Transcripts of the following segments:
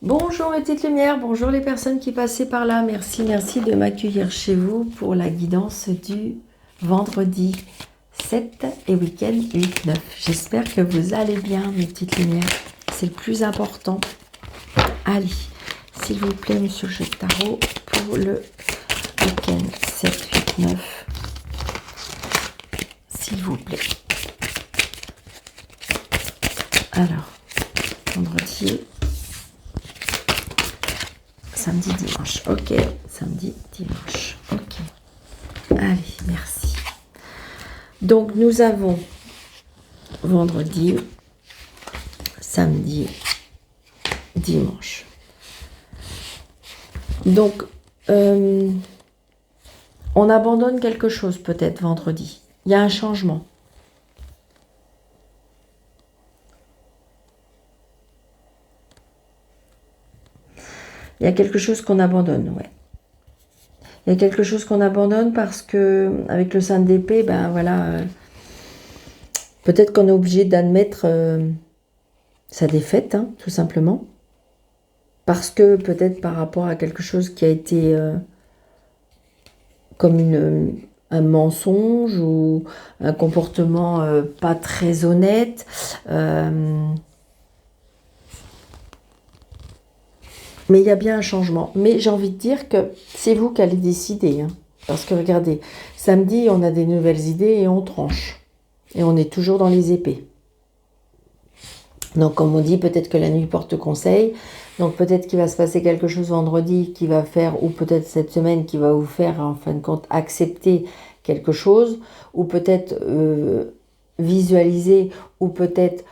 Bonjour les petites lumières, bonjour les personnes qui passaient par là. Merci, merci de m'accueillir chez vous pour la guidance du vendredi 7 et week-end 8-9. J'espère que vous allez bien mes petites lumières. C'est le plus important. Allez, s'il vous plaît, monsieur le jeu de tarot, pour le week-end 7-8-9. S'il vous plaît. Alors, vendredi... Samedi, dimanche. Ok. Samedi, dimanche. Ok. Allez, merci. Donc, nous avons vendredi, samedi, dimanche. Donc, on abandonne quelque chose peut-être vendredi. Il y a un changement. Il y a quelque chose qu'on abandonne, ouais. Il y a quelque chose qu'on abandonne parce que, avec le 5 d'épée, ben voilà, peut-être qu'on est obligé d'admettre sa défaite, hein, tout simplement. Parce que peut-être par rapport à quelque chose qui a été comme un mensonge ou un comportement pas très honnête. Mais il y a bien un changement. Mais j'ai envie de dire que c'est vous qui allez décider. Hein. Parce que regardez, samedi, on a des nouvelles idées et on tranche. Et on est toujours dans les épées. Donc comme on dit, peut-être que la nuit porte conseil. Donc peut-être qu'il va se passer quelque chose vendredi qui va faire, ou peut-être cette semaine qui va vous faire en fin de compte accepter quelque chose, ou peut-être visualiser, ou peut-être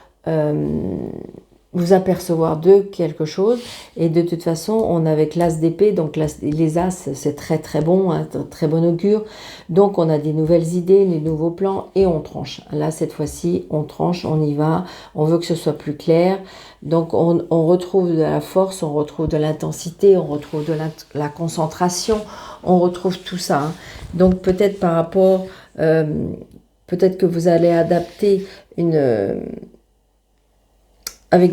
vous apercevoir de quelque chose. Et de toute façon, on a avec l'as d'épée, donc les as, c'est très très bon, hein, très bon augure. Donc on a des nouvelles idées, des nouveaux plans et on tranche. Là, cette fois-ci, on tranche, on y va, on veut que ce soit plus clair. Donc on retrouve de la force, on retrouve de l'intensité, on retrouve de la concentration, on retrouve tout ça. Hein. Donc peut-être par rapport, peut-être que vous allez adapter avec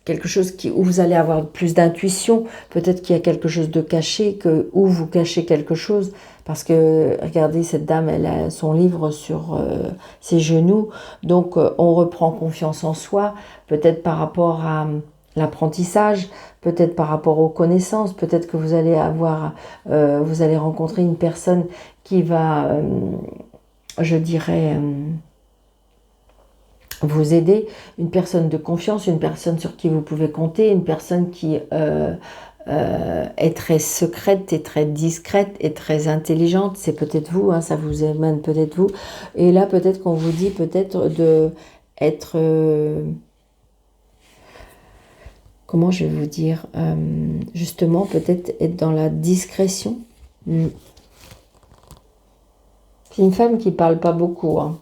quelque chose où vous allez avoir plus d'intuition, peut-être qu'il y a quelque chose de caché, où vous cachez quelque chose, parce que, regardez, cette dame, elle a son livre sur ses genoux, donc on reprend confiance en soi, peut-être par rapport à l'apprentissage, peut-être par rapport aux connaissances, peut-être que vous allez vous allez rencontrer une personne qui va, je dirais... vous aider, une personne de confiance, une personne sur qui vous pouvez compter, une personne qui est très secrète et très discrète et très intelligente, c'est peut-être vous, hein, ça vous émane peut-être vous, et là peut-être qu'on vous dit peut-être de être, comment je vais vous dire, justement peut-être être dans la discrétion. C'est une femme qui parle pas beaucoup, hein.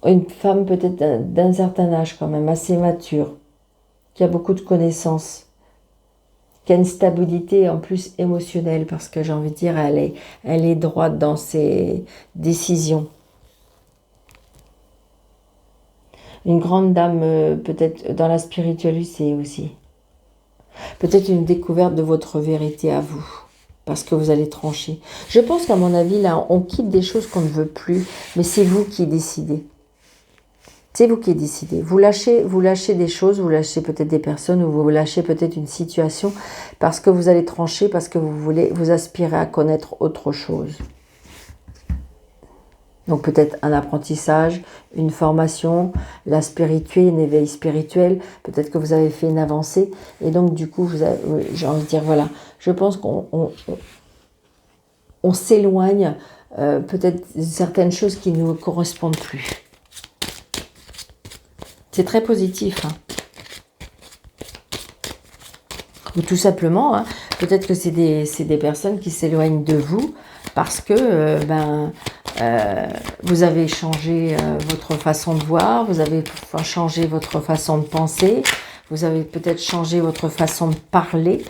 Une femme peut-être d'un certain âge quand même, assez mature, qui a beaucoup de connaissances, qui a une stabilité en plus émotionnelle, parce que j'ai envie de dire, elle est droite dans ses décisions. Une grande dame, peut-être dans la spiritualité aussi. Peut-être une découverte de votre vérité à vous, parce que vous allez trancher. Je pense qu'à mon avis, là, on quitte des choses qu'on ne veut plus, mais c'est vous qui décidez. C'est vous qui décidez. Vous lâchez des choses, vous lâchez peut-être des personnes ou vous lâchez peut-être une situation parce que vous allez trancher, parce que vous aspirez à connaître autre chose. Donc peut-être un apprentissage, une formation, la spirituelle, un éveil spirituel. Peut-être que vous avez fait une avancée et donc du coup, j'ai envie de dire voilà. Je pense qu'on s'éloigne peut-être de certaines choses qui ne nous correspondent plus. C'est très positif. Hein. Ou tout simplement, hein, peut-être que c'est des personnes qui s'éloignent de vous parce que vous avez changé votre façon de voir, vous avez changé votre façon de penser, vous avez peut-être changé votre façon de parler.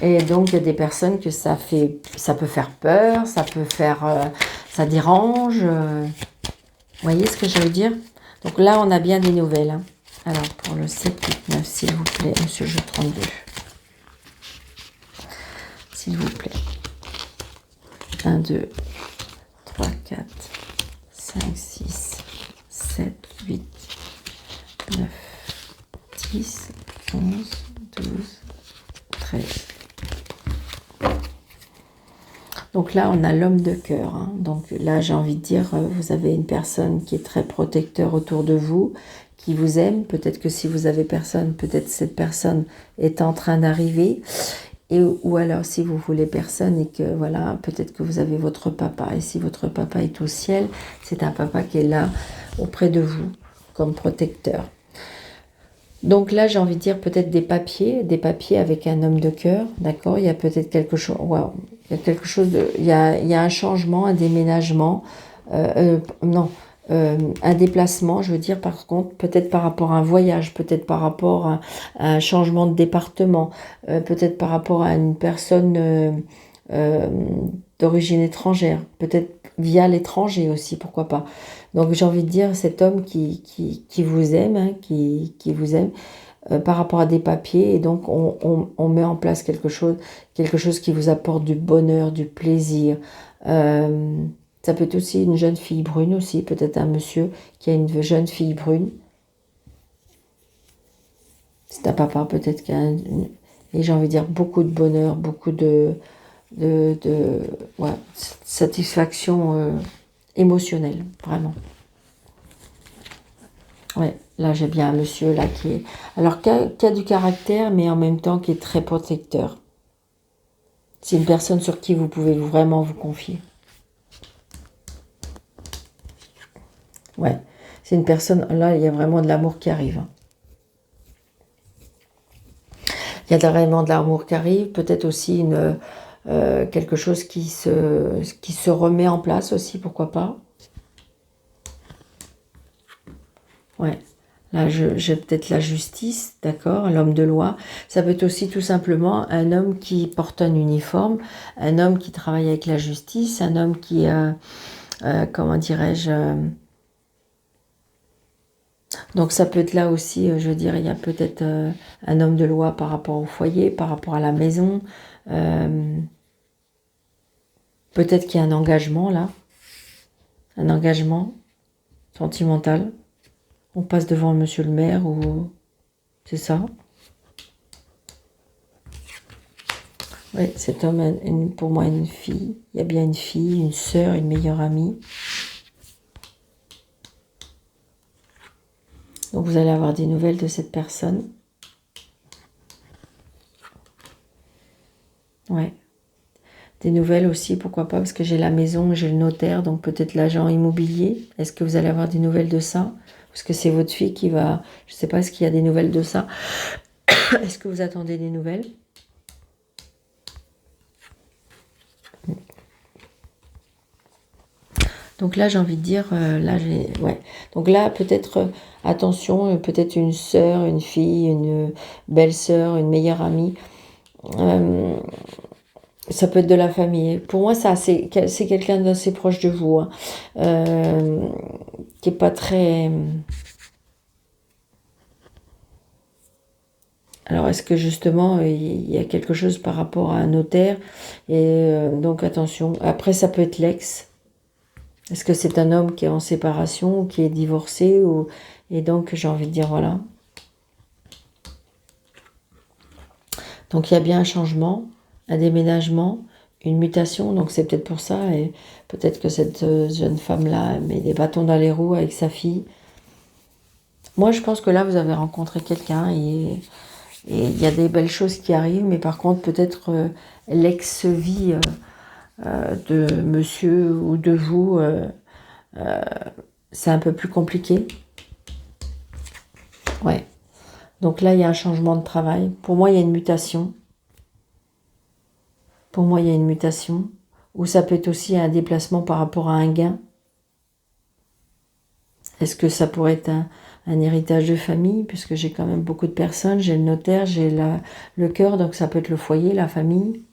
Et donc, il y a des personnes que ça peut faire peur, ça peut faire... ça dérange. Vous voyez ce que je veux dire? Donc là, on a bien des nouvelles. Hein. Alors, pour le 7, 8, 9, s'il vous plaît, monsieur jeu 32. S'il vous plaît. 1, 2, 3, 4, 5, 6, 7, 8, 9, 10, 11, 12, 13. Donc là, on a l'homme de cœur. Hein. Donc là, j'ai envie de dire, vous avez une personne qui est très protecteur autour de vous, qui vous aime. Peut-être que si vous avez personne, peut-être cette personne est en train d'arriver. Ou alors, si vous voulez personne et que, voilà, peut-être que vous avez votre papa. Et si votre papa est au ciel, c'est un papa qui est là auprès de vous, comme protecteur. Donc là, j'ai envie de dire peut-être des papiers avec un homme de cœur, d'accord. Il y a peut-être quelque chose, waouh, il y a quelque chose de, il y a un changement, un déménagement, non, un déplacement, je veux dire, par contre, peut-être par rapport à un voyage, peut-être par rapport à un changement de département, peut-être par rapport à une personne d'origine étrangère, peut-être via l'étranger aussi, pourquoi pas. Donc j'ai envie de dire cet homme qui vous aime, hein, qui vous aime par rapport à des papiers, et donc on met en place quelque chose qui vous apporte du bonheur, du plaisir. Ça peut être aussi une jeune fille brune aussi, peut-être un monsieur qui a une jeune fille brune. C'est un papa peut-être qui a et j'ai envie de dire beaucoup de bonheur, beaucoup de ouais, satisfaction émotionnelle, vraiment. Ouais, là j'ai bien un monsieur là qui est, alors qui a du caractère, mais en même temps qui est très protecteur. C'est une personne sur qui vous pouvez vraiment vous confier. Ouais, c'est une personne, là il y a vraiment de l'amour qui arrive. Il y a vraiment de l'amour qui arrive, peut-être aussi quelque chose qui se remet en place aussi, pourquoi pas. Ouais, là j'ai peut-être la justice, d'accord, l'homme de loi. Ça peut être aussi tout simplement un homme qui porte un uniforme, un homme qui travaille avec la justice, un homme qui, comment dirais-je, donc ça peut être là aussi, je veux dire, il y a peut-être un homme de loi par rapport au foyer, par rapport à la maison. Peut-être qu'il y a un engagement là, un engagement sentimental. On passe devant monsieur le maire ou... C'est ça. Oui, cet homme a pour moi une fille. Il y a bien une fille, une sœur, une meilleure amie. Donc vous allez avoir des nouvelles de cette personne. Ouais. Des nouvelles aussi, pourquoi pas, parce que j'ai la maison, j'ai le notaire, donc peut-être l'agent immobilier. Est-ce que vous allez avoir des nouvelles de ça? Parce que c'est votre fille qui va... Je ne sais pas, est-ce qu'il y a des nouvelles de ça? Est-ce que vous attendez des nouvelles? Donc là, j'ai envie de dire, ouais. Donc là, peut-être, attention, peut-être une sœur, une fille, une belle-sœur, une meilleure amie. Ça peut être de la famille. Pour moi, ça, c'est quelqu'un d'assez proche de vous, hein, qui est pas très... Alors, est-ce que justement, il y a quelque chose par rapport à un notaire? Et donc, attention. Après, ça peut être l'ex. Est-ce que c'est un homme qui est en séparation ou qui est divorcé ou... Et donc, j'ai envie de dire, voilà. Donc, il y a bien un changement, un déménagement, une mutation. Donc, c'est peut-être pour ça. Et peut-être que cette jeune femme-là met des bâtons dans les roues avec sa fille. Moi, je pense que là, vous avez rencontré quelqu'un et il y a des belles choses qui arrivent. Mais par contre, peut-être l'ex-vie de monsieur ou de vous, c'est un peu plus compliqué. Ouais. Donc là, il y a un changement de travail. Pour moi, il y a une mutation. Pour moi, il y a une mutation. Ou ça peut être aussi un déplacement par rapport à un gain. Est-ce que ça pourrait être un héritage de famille? Puisque j'ai quand même beaucoup de personnes. J'ai le notaire, j'ai le cœur. Donc ça peut être le foyer, la famille.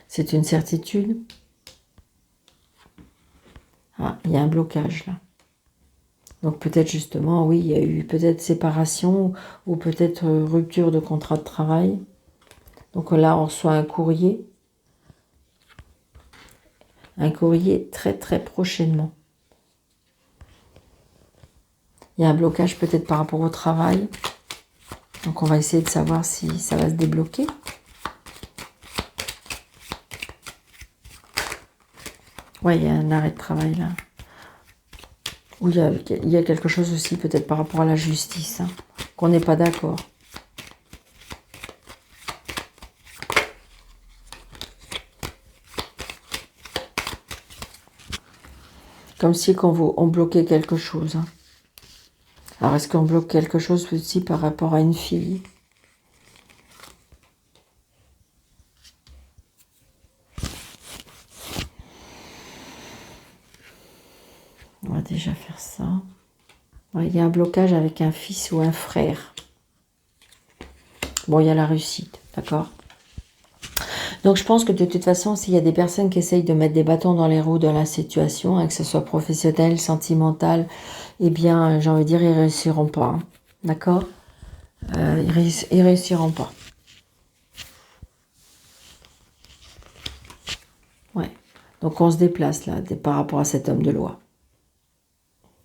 C'est une certitude. Ah, il y a un blocage là. Donc peut-être justement, oui, il y a eu peut-être séparation ou peut-être rupture de contrat de travail. Donc là, on reçoit un courrier. Un courrier très très prochainement. Il y a un blocage peut-être par rapport au travail. Donc on va essayer de savoir si ça va se débloquer. Ouais, il y a un arrêt de travail là. Ou il y a quelque chose aussi peut-être par rapport à la justice, hein, qu'on n'est pas d'accord. Comme si on bloquait quelque chose. Hein. Alors est-ce qu'on bloque quelque chose aussi par rapport à une fille? On va déjà faire ça. Ouais, il y a un blocage avec un fils ou un frère. Bon, il y a la réussite, d'accord? Donc je pense que de toute façon, s'il y a des personnes qui essayent de mettre des bâtons dans les roues dans la situation, hein, que ce soit professionnel, sentimental, eh bien, j'ai envie de dire, ils réussiront pas. Hein, d'accord? Ils réussiront pas. Ouais. Donc on se déplace là, par rapport à cet homme de loi.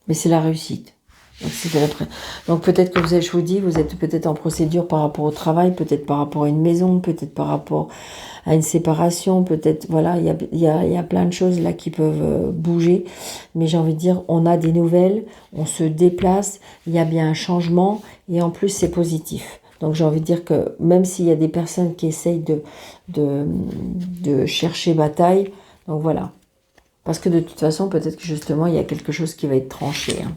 Mais c'est la réussite. Donc peut-être que je vous dis, vous êtes peut-être en procédure par rapport au travail, peut-être par rapport à une maison, peut-être par rapport à une séparation, peut-être, voilà, il y a plein de choses là qui peuvent bouger. Mais j'ai envie de dire, on a des nouvelles, on se déplace, il y a bien un changement et en plus c'est positif. Donc j'ai envie de dire que même s'il y a des personnes qui essayent de chercher bataille, donc voilà. Parce que de toute façon, peut-être que justement, il y a quelque chose qui va être tranché. Hein.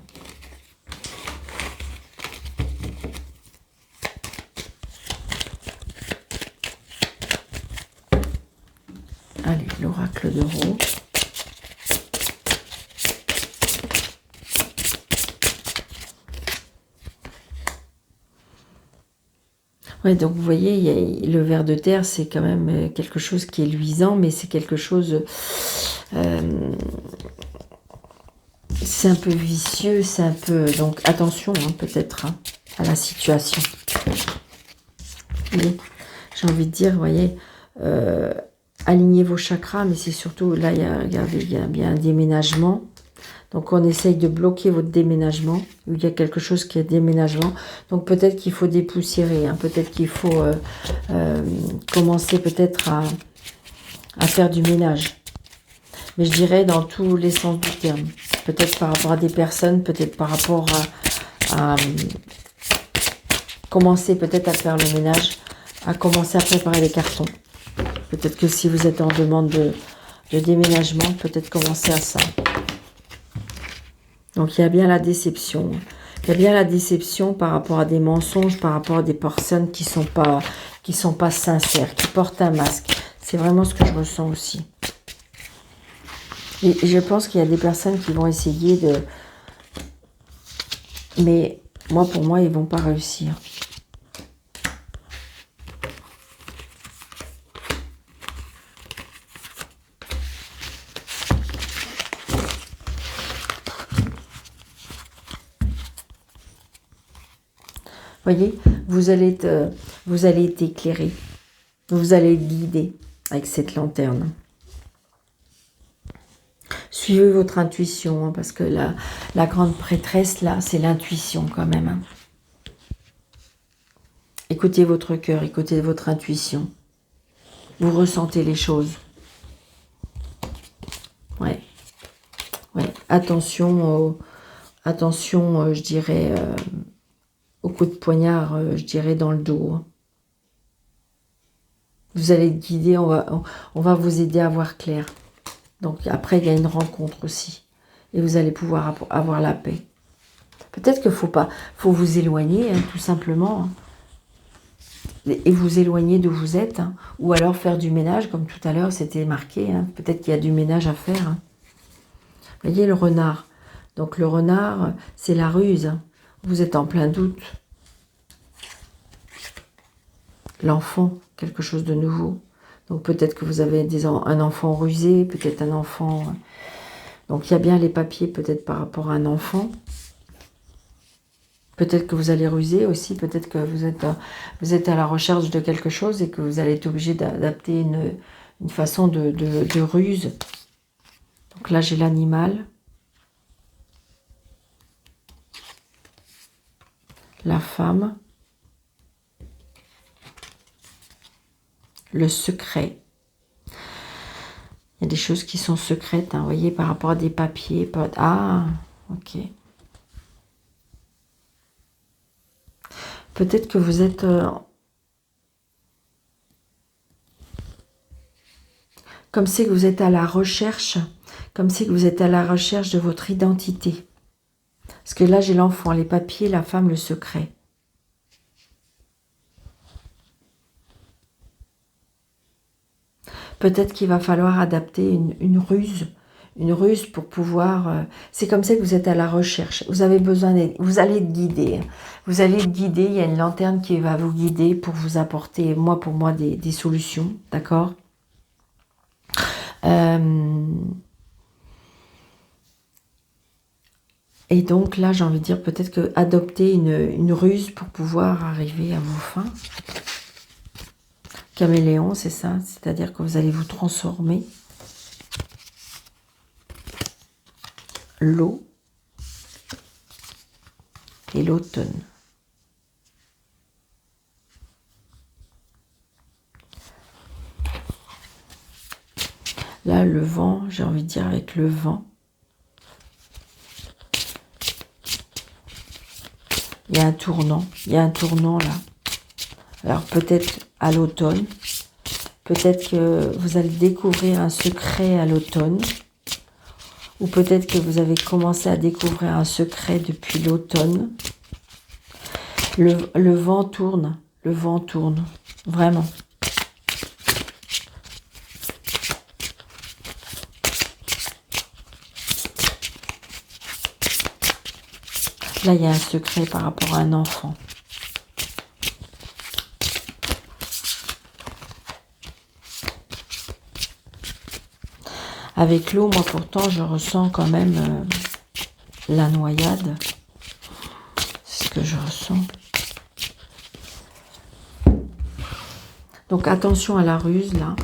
Allez, l'oracle de Rho. Ouais, donc vous voyez, le ver de terre, c'est quand même quelque chose qui est luisant, mais c'est quelque chose... c'est un peu vicieux, c'est un peu... Donc attention, hein, peut-être, hein, à la situation. Oui, j'ai envie de dire, vous voyez, alignez vos chakras, mais c'est surtout, là, regardez, il y a bien un déménagement. Donc on essaye de bloquer votre déménagement. Il y a quelque chose qui est déménagement. Donc peut-être qu'il faut dépoussiérer. Hein, peut-être qu'il faut commencer peut-être à faire du ménage. Mais je dirais dans tous les sens du terme. Peut-être par rapport à des personnes, peut-être par rapport à commencer peut-être à faire le ménage, à commencer à préparer les cartons. Peut-être que si vous êtes en demande de déménagement, peut-être commencer à ça. Donc il y a bien la déception. Il y a bien la déception par rapport à des mensonges, par rapport à des personnes qui sont pas sincères, qui portent un masque. C'est vraiment ce que je ressens aussi. Et je pense qu'il y a des personnes qui vont essayer de... Mais pour moi, ils vont pas réussir. Voyez, vous allez être éclairé, vous allez être guidé avec cette lanterne. Suivez votre intuition, hein, parce que la grande prêtresse, là, c'est l'intuition quand même. Hein. Écoutez votre cœur, écoutez votre intuition. Vous ressentez les choses. Ouais. Attention, je dirais... au coup de poignard, je dirais, dans le dos. Vous allez être guidé, on va vous aider à voir clair. Donc après, il y a une rencontre aussi. Et vous allez pouvoir avoir la paix. Peut-être qu'il faut vous éloigner, hein, tout simplement. Hein, et vous éloigner d'où vous êtes. Hein, ou alors faire du ménage, comme tout à l'heure, c'était marqué. Hein, peut-être qu'il y a du ménage à faire. Hein. Vous voyez, le renard. Donc le renard, c'est la ruse. Hein. Vous êtes en plein doute. L'enfant, quelque chose de nouveau. Donc peut-être que vous avez un enfant rusé, peut-être un enfant... Donc il y a bien les papiers peut-être par rapport à un enfant. Peut-être que vous allez ruser aussi, peut-être que vous êtes à la recherche de quelque chose et que vous allez être obligé d'adapter une façon de ruse. Donc là, j'ai l'animal, la femme, le secret. Il y a des choses qui sont secrètes, hein, vous voyez, par rapport à des papiers. Ah, ok. Peut-être que vous êtes... comme si vous êtes à la recherche, comme si vous êtes à la recherche de votre identité. Parce que là, j'ai l'enfant, les papiers, la femme, le secret. Peut-être qu'il va falloir adapter une ruse pour pouvoir... c'est comme ça que vous êtes à la recherche. Vous avez besoin d'aide. Vous allez être guidé. Vous allez être guidé. Il y a une lanterne qui va vous guider pour vous apporter, pour moi, des solutions. D'accord ? Et donc là, j'ai envie de dire peut-être que adopter une ruse pour pouvoir arriver à vos fins. Caméléon, c'est ça, c'est-à-dire que vous allez vous transformer. L'eau et l'automne. Là, le vent, j'ai envie de dire avec le vent. Il y a un tournant là. Alors peut-être à l'automne, peut-être que vous allez découvrir un secret à l'automne, ou peut-être que vous avez commencé à découvrir un secret depuis l'automne. Le vent tourne, vraiment. Là, il y a un secret par rapport à un enfant. Avec l'eau, moi pourtant, je ressens quand même la noyade. C'est ce que je ressens. Donc attention à la ruse, là.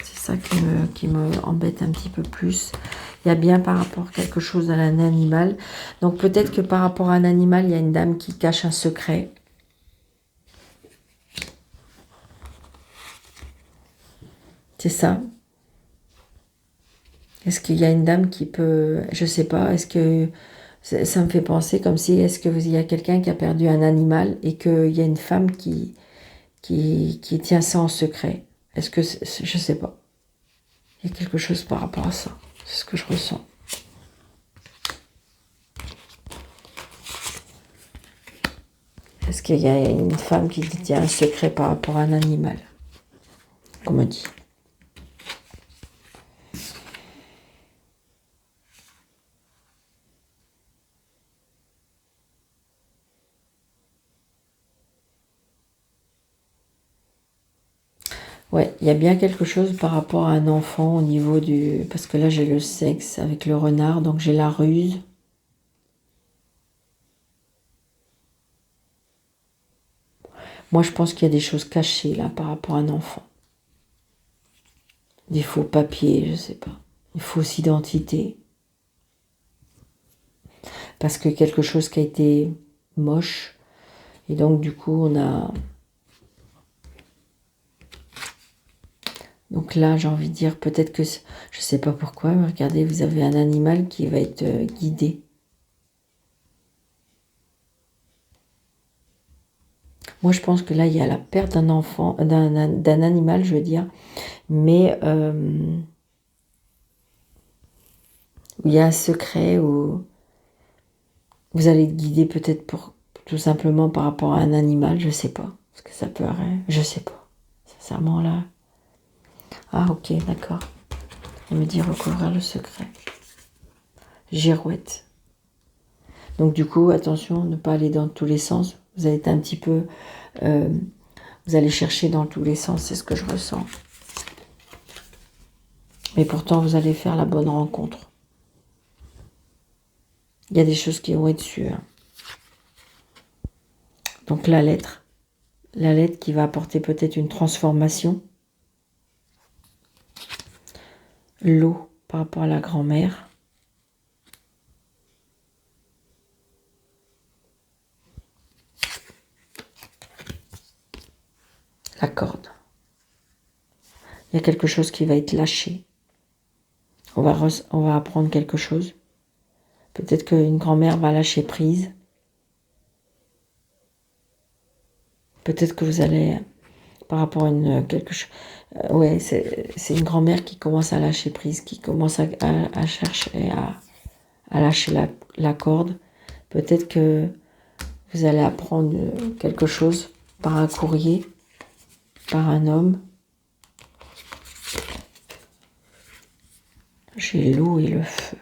C'est ça qui me embête un petit peu plus. Il y a bien par rapport à quelque chose à un animal. Donc peut-être que par rapport à un animal, il y a une dame qui cache un secret. C'est ça. Est-ce qu'il y a une dame qui peut... Je sais pas, est-ce que... Ça me fait penser comme si... Est-ce qu'il y a quelqu'un qui a perdu un animal et qu'il y a une femme qui tient ça en secret? Est-ce que... Je sais pas. Il y a quelque chose par rapport à ça. C'est ce que je ressens. Est-ce qu'il y a une femme qui tient un secret par rapport à un animal? On me dit. Ouais, il y a bien quelque chose par rapport à un enfant au niveau du... Parce que là, j'ai le sexe avec le renard, donc j'ai la ruse. Moi, je pense qu'il y a des choses cachées, là, par rapport à un enfant. Des faux papiers, je sais pas. Une fausse identité. Parce que quelque chose qui a été moche. Et donc, du coup, on a... Donc là, j'ai envie de dire, peut-être que... Je sais pas pourquoi, mais regardez, vous avez un animal qui va être guidé. Moi, je pense que là, il y a la perte d'un enfant, d'un animal, je veux dire. Mais il y a un secret où vous allez être guidé peut-être pour tout simplement par rapport à un animal, je sais pas. Parce que ça peut arriver, je sais pas. Sincèrement, là... Ah, ok, d'accord. Elle me dit recouvrir le secret. Girouette. Donc du coup, attention, ne pas aller dans tous les sens. Vous allez être un petit peu... vous allez chercher dans tous les sens, c'est ce que je ressens. Mais pourtant, vous allez faire la bonne rencontre. Il y a des choses qui vont être sûres. Donc la lettre qui va apporter peut-être une transformation. L'eau par rapport à la grand-mère. La corde. Il y a quelque chose qui va être lâché. On va apprendre quelque chose. Peut-être qu'une grand-mère va lâcher prise. Peut-être que vous allez, par rapport à quelque chose... ouais, c'est une grand-mère qui commence à lâcher prise, qui commence à chercher, à lâcher la corde. Peut-être que vous allez apprendre quelque chose par un courrier, par un homme. J'ai l'eau et le feu.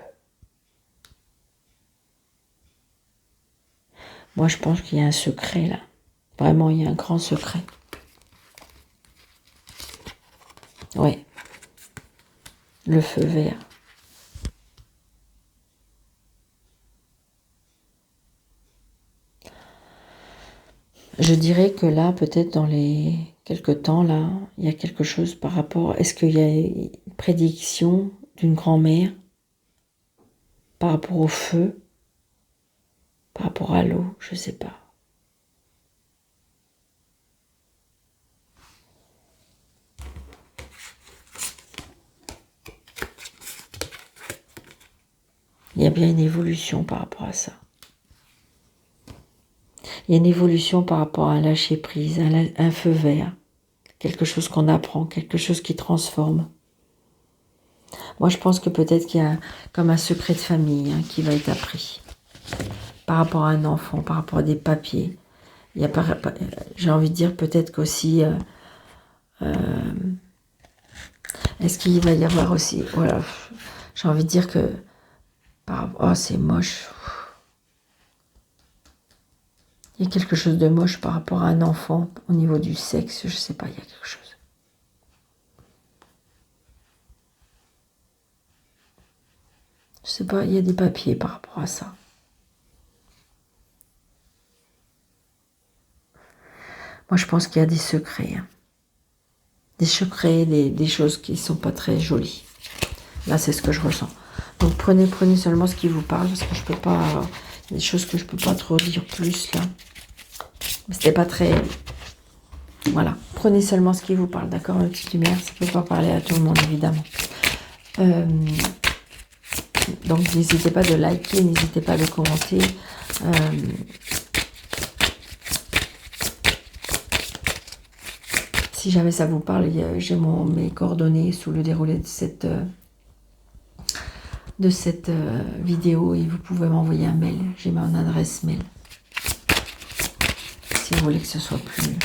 Moi, je pense qu'il y a un secret là. Vraiment, il y a un grand secret. Ouais. Le feu vert. Je dirais que là, peut-être dans les quelques temps, là, il y a quelque chose par rapport... Est-ce qu'il y a une prédiction d'une grand-mère par rapport au feu, par rapport à l'eau, je ne sais pas. Il y a bien une évolution par rapport à ça. Il y a une évolution par rapport à un lâcher-prise, un feu vert, quelque chose qu'on apprend, quelque chose qui transforme. Moi, je pense que peut-être qu'il y a comme un secret de famille qui va être appris par rapport à un enfant, par rapport à des papiers. J'ai envie de dire peut-être qu'aussi, est-ce qu'il va y avoir aussi, voilà, j'ai envie de dire que, oh c'est moche. Il y a quelque chose de moche par rapport à un enfant au niveau du sexe, je sais pas, il y a quelque chose. Je sais pas, il y a des papiers par rapport à ça. Moi, je pense qu'il y a des secrets. Des secrets, des choses qui ne sont pas très jolies. Là, c'est ce que je ressens. Donc, prenez seulement ce qui vous parle, parce que je peux pas... Il y a des choses que je peux pas trop dire plus, là. C'était pas très... Voilà. Prenez seulement ce qui vous parle, d'accord? Une petite lumière, ça ne peut pas parler à tout le monde, évidemment. Donc, n'hésitez pas de liker, n'hésitez pas de commenter. Si jamais ça vous parle, j'ai mes coordonnées sous le déroulé de cette vidéo et vous pouvez m'envoyer un mail. J'ai mon adresse mail. Si vous voulez que ce soit plus...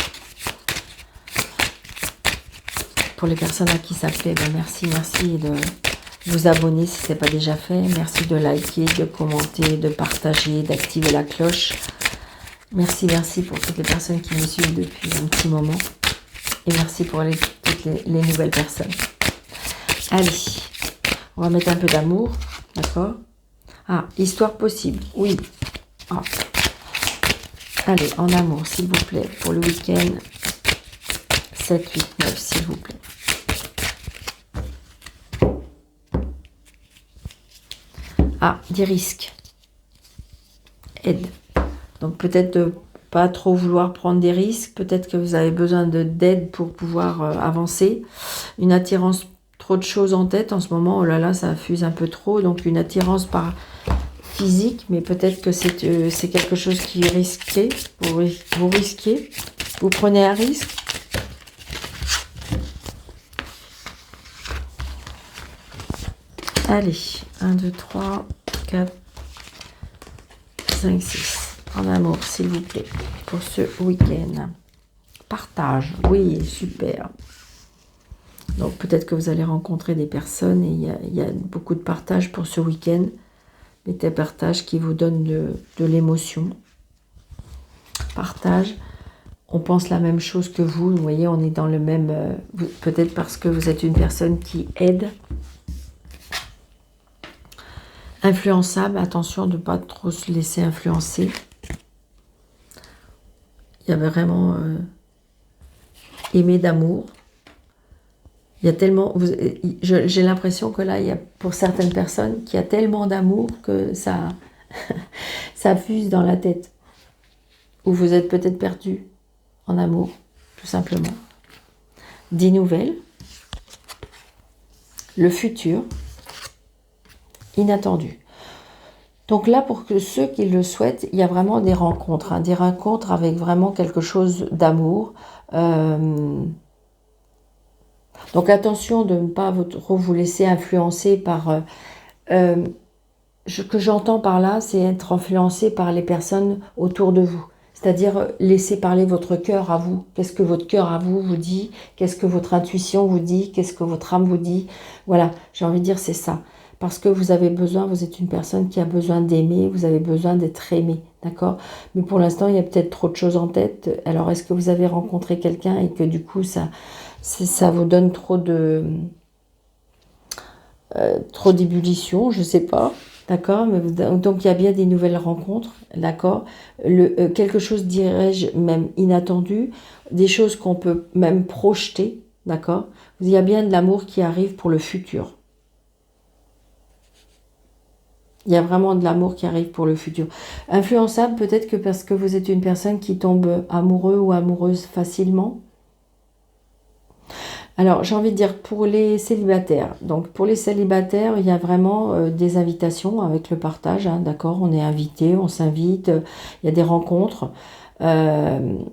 Pour les personnes à qui ça plaît, ben merci de vous abonner si ce n'est pas déjà fait. Merci de liker, de commenter, de partager, d'activer la cloche. Merci pour toutes les personnes qui me suivent depuis un petit moment. Et merci pour toutes les nouvelles personnes. Allez, on va mettre un peu d'amour, d'accord? Ah, histoire possible, oui. Ah. Allez, en amour, s'il vous plaît, pour le week-end. 7, 8, 9, s'il vous plaît. Ah, des risques. Aide. Donc peut-être de pas trop vouloir prendre des risques. Peut-être que vous avez besoin d'aide pour pouvoir avancer. Une attirance, trop de choses en tête en ce moment. Oh là là, ça fuse un peu trop. Donc une attirance par physique, mais peut-être que c'est quelque chose qui est risqué. Vous risquez. Vous prenez un risque. Allez, 1, 2, 3, 4, 5, 6. En amour, s'il vous plaît, pour ce week-end. Partage, oui, super. Donc peut-être que vous allez rencontrer des personnes et il y a beaucoup de partage pour ce week-end. Mais des partages qui vous donnent de l'émotion. Partage. On pense la même chose que vous. Vous voyez, on est dans le même... peut-être parce que vous êtes une personne qui aide. Influençable, attention de ne pas trop se laisser influencer. Il y avait vraiment aimer d'amour. Il y a tellement, j'ai l'impression que là, il y a pour certaines personnes qu'il y a tellement d'amour que ça fuse dans la tête. Ou vous êtes peut-être perdu en amour, tout simplement. 10 nouvelles. Le futur. Inattendu. Donc là, pour que ceux qui le souhaitent, il y a vraiment des rencontres. Des rencontres avec vraiment quelque chose d'amour. Donc attention de ne pas trop vous laisser influencer par... ce que j'entends par là, c'est être influencé par les personnes autour de vous. C'est-à-dire laisser parler votre cœur à vous. Qu'est-ce que votre cœur à vous vous dit? Qu'est-ce que votre intuition vous dit? Qu'est-ce que votre âme vous dit? Voilà, j'ai envie de dire c'est ça. Parce que vous avez besoin, vous êtes une personne qui a besoin d'aimer, vous avez besoin d'être aimé, d'accord? Mais pour l'instant, il y a peut-être trop de choses en tête. Alors, est-ce que vous avez rencontré quelqu'un et que du coup, ça vous donne trop d'ébullition? Je sais pas. D'accord, donc il y a bien des nouvelles rencontres, d'accord. Quelque chose, dirais-je, même inattendu, des choses qu'on peut même projeter, d'accord. Il y a bien de l'amour qui arrive pour le futur. Il y a vraiment de l'amour qui arrive pour le futur. Influençable, peut-être que parce que vous êtes une personne qui tombe amoureux ou amoureuse facilement. Alors, j'ai envie de dire pour les célibataires. Donc, pour les célibataires, il y a vraiment des invitations avec le partage. Hein, d'accord, on est invité, on s'invite, il y a des rencontres. Vous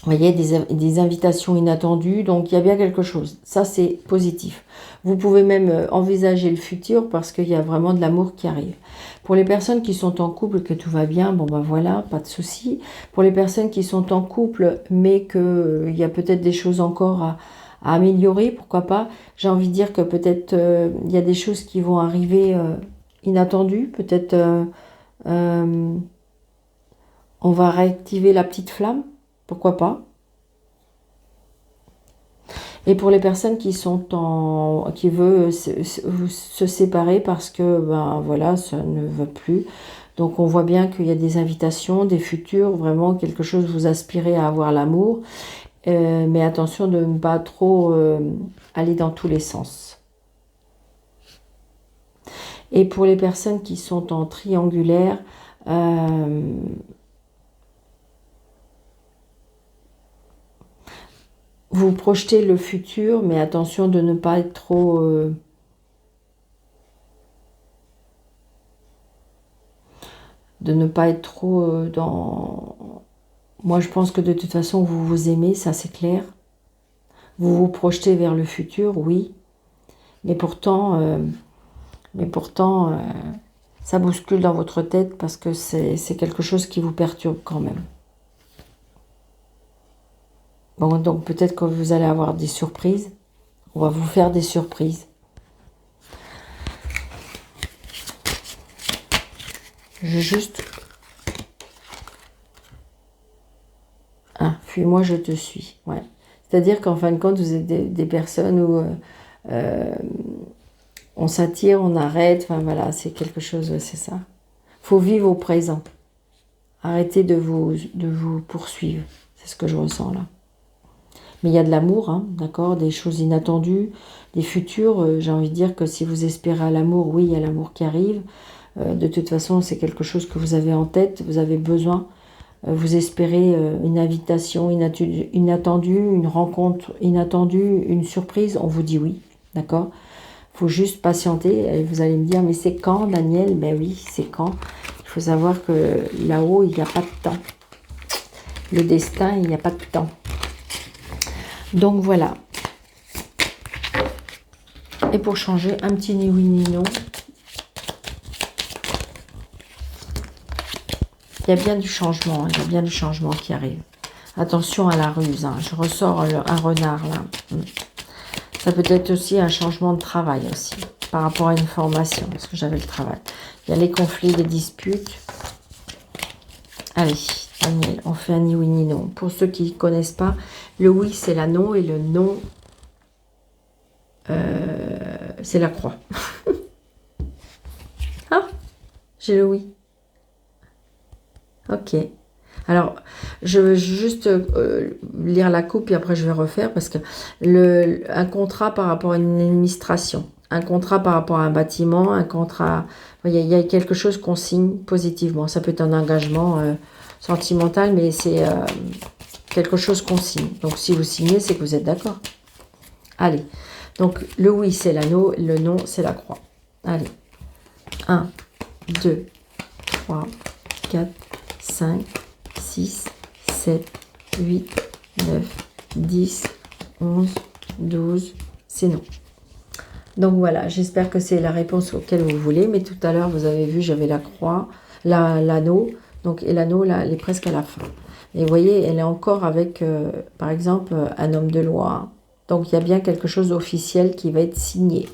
voyez, des invitations inattendues. Donc, il y a bien quelque chose. Ça, c'est positif. Vous pouvez même envisager le futur parce qu'il y a vraiment de l'amour qui arrive. Pour les personnes qui sont en couple, que tout va bien, bon ben voilà, pas de souci. Pour les personnes qui sont en couple, mais qu'il y a peut-être des choses encore à améliorer, pourquoi pas. J'ai envie de dire que peut-être il y a des choses qui vont arriver inattendues. Peut-être on va réactiver la petite flamme, pourquoi pas. Et pour les personnes qui veulent se séparer parce que ben voilà, ça ne va plus. Donc on voit bien qu'il y a des invitations, des futurs, vraiment quelque chose, vous aspirez à avoir l'amour. Mais attention de ne pas trop aller dans tous les sens. Et pour les personnes qui sont en triangulaire, vous projetez le futur, mais attention de ne pas être trop... dans... Moi, je pense que de toute façon, vous vous aimez, ça c'est clair. Vous vous projetez vers le futur, oui. Mais pourtant, ça bouscule dans votre tête parce que c'est quelque chose qui vous perturbe quand même. Bon, donc peut-être que vous allez avoir des surprises. On va vous faire des surprises. Je juste... Ah, fuis-moi, je te suis. Ouais. C'est-à-dire qu'en fin de compte, vous êtes des personnes où on s'attire, on arrête. Enfin voilà, c'est quelque chose, c'est ça. Faut vivre au présent. Arrêtez de vous poursuivre. C'est ce que je ressens là. Mais il y a de l'amour, hein, d'accord, des choses inattendues, des futurs. J'ai envie de dire que si vous espérez à l'amour, oui, il y a l'amour qui arrive. De toute façon, c'est quelque chose que vous avez en tête, vous avez besoin. Vous espérez une invitation inattendue, une rencontre inattendue, une surprise. On vous dit oui, d'accord. Il faut juste patienter. Et vous allez me dire, mais c'est quand, Daniel? Ben oui, c'est quand. Il faut savoir que là-haut, il n'y a pas de temps. Le destin, il n'y a pas de temps. Donc voilà. Et pour changer, un petit ni oui ni non. Il y a bien du changement, il y a bien du changement qui arrive. Attention à la ruse, hein. Je ressors un renard là. Ça peut être aussi un changement de travail aussi, par rapport à une formation, parce que j'avais le travail. Il y a les conflits, les disputes. Allez, Daniel, on fait un ni oui ni non. Pour ceux qui ne connaissent pas, le oui c'est la non et le non c'est la croix. Ah, j'ai le oui. Ok. Alors, je veux juste lire la coupe et après je vais refaire parce que un contrat par rapport à une administration, un contrat par rapport à un bâtiment, un contrat, il y a quelque chose qu'on signe positivement. Ça peut être un engagement sentimental, mais c'est quelque chose qu'on signe. Donc, si vous signez, c'est que vous êtes d'accord. Allez, donc le oui, c'est l'anneau, le non, c'est la croix. Allez, 1, 2, 3, 4, 5, 6, 7, 8, 9, 10, 11, 12, c'est non. Donc voilà, j'espère que c'est la réponse auquel vous voulez, mais tout à l'heure, vous avez vu, j'avais la croix, l'anneau, donc, et l'anneau, là, elle est presque à la fin. Et vous voyez, elle est encore avec, par exemple, un homme de loi. Donc, il y a bien quelque chose d'officiel qui va être signé.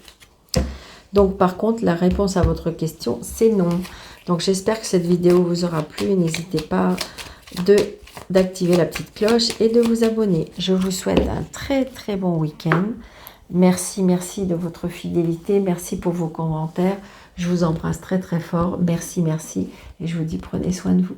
Donc, par contre, la réponse à votre question, c'est non. Donc, j'espère que cette vidéo vous aura plu. N'hésitez pas d'activer la petite cloche et de vous abonner. Je vous souhaite un très, très bon week-end. Merci, merci de votre fidélité. Merci pour vos commentaires. Je vous embrasse très, très fort. Merci, merci. Et je vous dis, prenez soin de vous.